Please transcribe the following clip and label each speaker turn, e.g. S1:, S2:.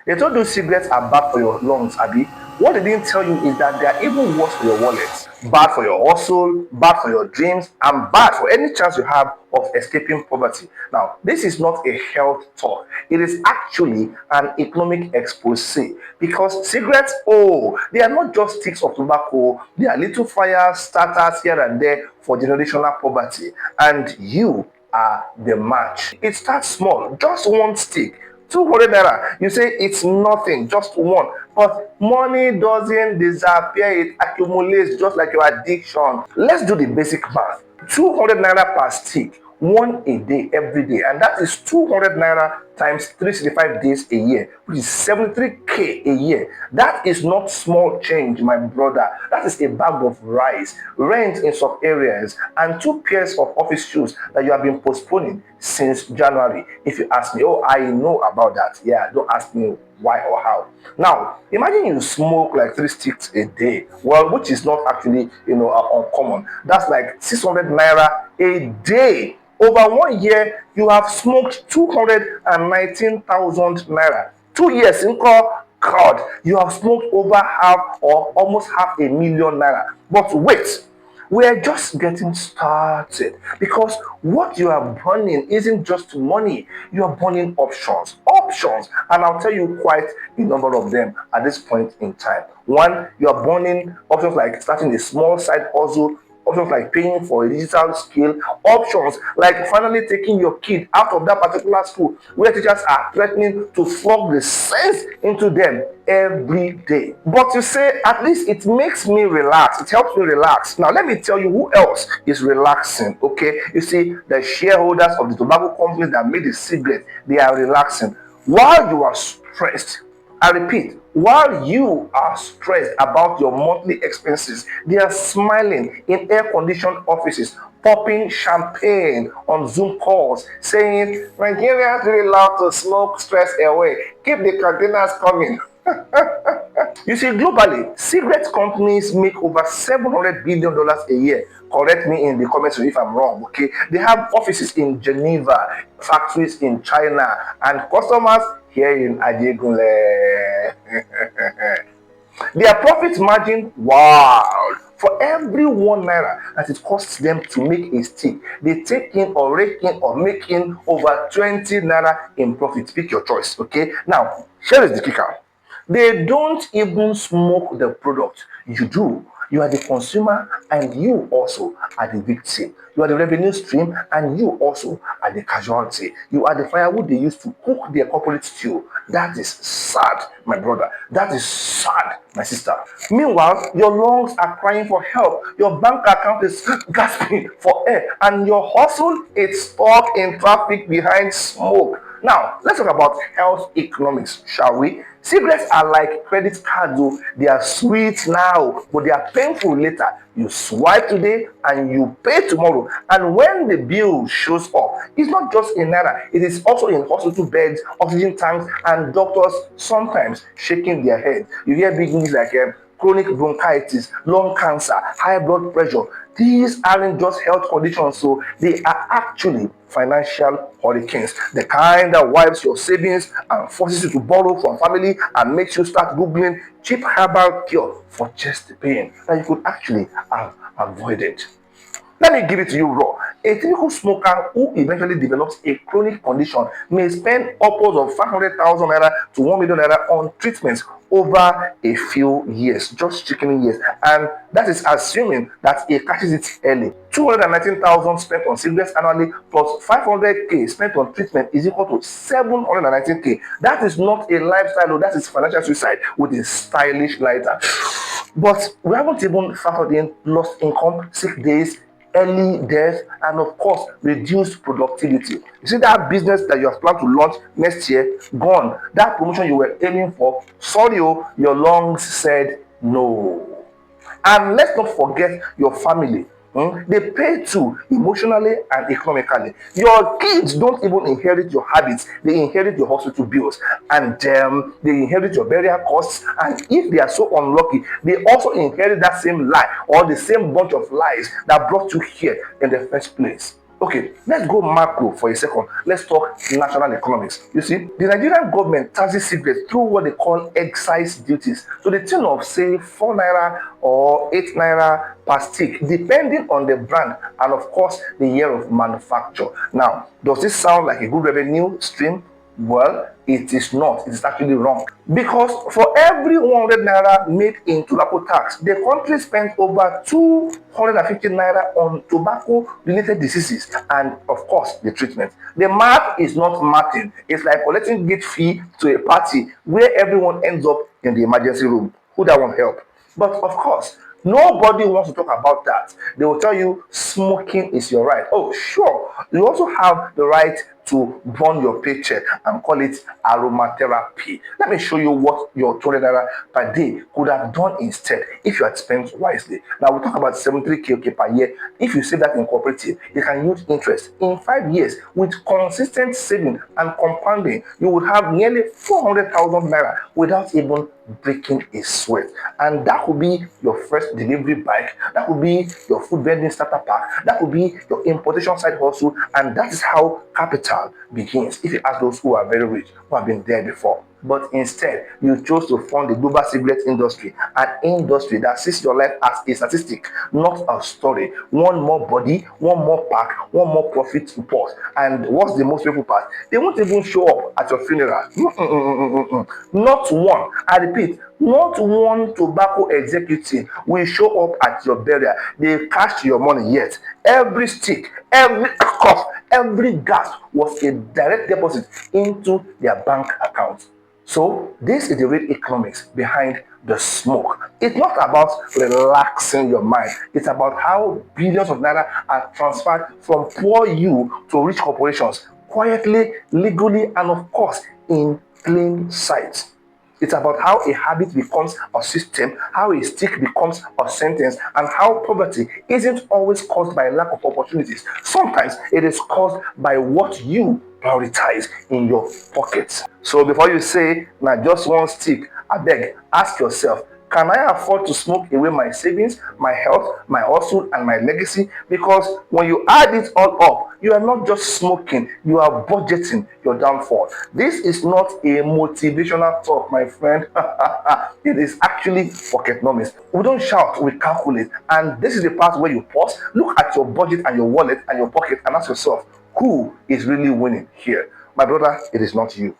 S1: They told you cigarettes are bad for your lungs, Abby. What they didn't tell you is that they are even worse for your wallet, bad for your hustle, bad for your dreams, and bad for any chance you have of escaping poverty. Now, this is not a health talk. It is actually an economic expose because cigarettes, oh, they are not just sticks of tobacco. They are little fire starters here and there for generational poverty. And you are the match. It starts small, just one stick. 200 naira. You say it's nothing, just one. But money doesn't disappear, it accumulates just like your addiction. Let's do the basic math. 200 naira per stick, one a day, every day. And that is 200 naira times 365 days a year, which is 73K a year. That is not small change, my brother. That is a bag of rice, rent in some areas, and two pairs of office shoes that you have been postponing since January. If you ask me, oh, I know about that. Yeah, don't ask me why or how. Now, imagine you smoke like 3 sticks a day. Well, which is not actually, uncommon. That's like 600 naira a day. Over 1 year, you have smoked 219,000 naira. 2 years, in God, you have smoked over half or almost half a million naira. But wait, we're just getting started because what you are burning isn't just money, you are burning options. Options, and I'll tell you quite a number of them at this point in time. One, you are burning options like starting a small side hustle, options like paying for a digital skill, options like finally taking your kid out of that particular school where teachers are threatening to flog the sense into them every day. But you say, at least it makes me relax, it helps me relax. Now, let me tell you who else is relaxing, okay? You see, the shareholders of the tobacco companies that made the cigarette, they are relaxing. While you are stressed, I repeat, while you are stressed about your monthly expenses, they are smiling in air conditioned offices, popping champagne on Zoom calls, saying, Nigerians really love to smoke stress away. Keep the containers coming. You see, globally, cigarette companies make over $700 billion a year. Correct me in the comments if I'm wrong, okay? They have offices in Geneva, factories in China, and customers here in Ajegunle. Their profit margin, wow! For every 1 naira that it costs them to make a stick, they take in or rake in or make in over 20 naira in profit. Pick your choice, okay? Now, here is the kicker. They don't even smoke the product. You do. You are the consumer and you also are the victim. You are the revenue stream and you also are the casualty. You are the firewood they use to cook their corporate stew. That is sad, my brother. That is sad, my sister. Meanwhile, your lungs are crying for help. Your bank account is gasping for air and your hustle is stuck in traffic behind smoke. Now, let's talk about health economics, shall we? Cigarettes are like credit cards, though. They are sweet now, but they are painful later. You swipe today and you pay tomorrow. And when the bill shows up, it's not just in naira, it is also in hospital beds, oxygen tanks, and doctors sometimes shaking their heads. You hear big news like chronic bronchitis, lung cancer, high blood pressure. These aren't just health conditions, so they are actually financial hurricanes. The kind that wipes your savings and forces you to borrow from family and makes you start Googling cheap herbal cure for chest pain that you could actually have avoided. Let me give it to you raw. A typical smoker who eventually develops a chronic condition may spend upwards of 500,000 naira to 1 million naira on treatments over a few years, just checking years. And that is assuming that he catches it early. 219,000 spent on cigarettes annually plus 500K spent on treatment is equal to 719K. That is not a lifestyle, that is financial suicide with a stylish lighter. But we haven't even factored in lost income, sick days, early death, and of course, reduced productivity. You see that business that you have planned to launch next year, gone. That promotion you were aiming for, sorry, your lungs said no. And let's not forget your family. They pay too, emotionally and economically. Your kids don't even inherit your habits, they inherit your hospital bills, and they inherit your burial costs. And if they are so unlucky, they also inherit that same lie or the same bunch of lies that brought you here in the first place. Okay, let's go macro for a second. Let's talk national economics. You see, the Nigerian government taxes cigarettes through what they call excise duties. So the tune of say 4 naira or 8 naira per stick, depending on the brand and of course the year of manufacture. Now, does this sound like a good revenue stream? Well, it is not. It is actually wrong. Because for every 100 naira made in tobacco tax, the country spends over 250 naira on tobacco related diseases and, of course, the treatment. The math is not mathing. It's like collecting gate fee to a party where everyone ends up in the emergency room. Who that won't help? But of course, nobody wants to talk about that. They will tell you smoking is your right. Oh, sure. You also have the right to burn your paycheck and call it aromatherapy. Let me show you what your 200 naira per day could have done instead if you had spent wisely. Now, we talk about 73k okay, per year. If you save that in cooperative, you can use interest. In 5 years, with consistent saving and compounding, you would have nearly 400,000 naira without even breaking a sweat. And that could be your first delivery bike, that could be your food vending starter pack, that could be your importation side hustle, and that is how capital begins. If you ask those who are very rich, who have been there before. But instead, you chose to fund the global cigarette industry, an industry that sees your life as a statistic, not a story. One more body, one more pack, one more profit report. And what's the most painful part? They won't even show up at your funeral. Not one. I repeat, not one tobacco executive will show up at your burial. They cashed your money yet. Every stick, every cough, every gas was a direct deposit into their bank account. So this is the real economics behind the smoke. It's not about relaxing your mind. It's about how billions of naira are transferred from poor you to rich corporations quietly, legally, and of course in plain sight. It's about how a habit becomes a system, how a stick becomes a sentence, and how poverty isn't always caused by lack of opportunities. Sometimes it is caused by what you prioritize in your pocket. So before you say, now just one stick, I beg, ask yourself, can I afford to smoke away my savings, my health, my hustle, and my legacy? Because when you add it all up, you are not just smoking, you are budgeting your downfall. This is not a motivational talk, my friend. It is actually PocketNomist. We don't shout, we calculate. And this is the part where you pause, look at your budget and your wallet and your pocket, and ask yourself, who is really winning here? My brother, it is not you.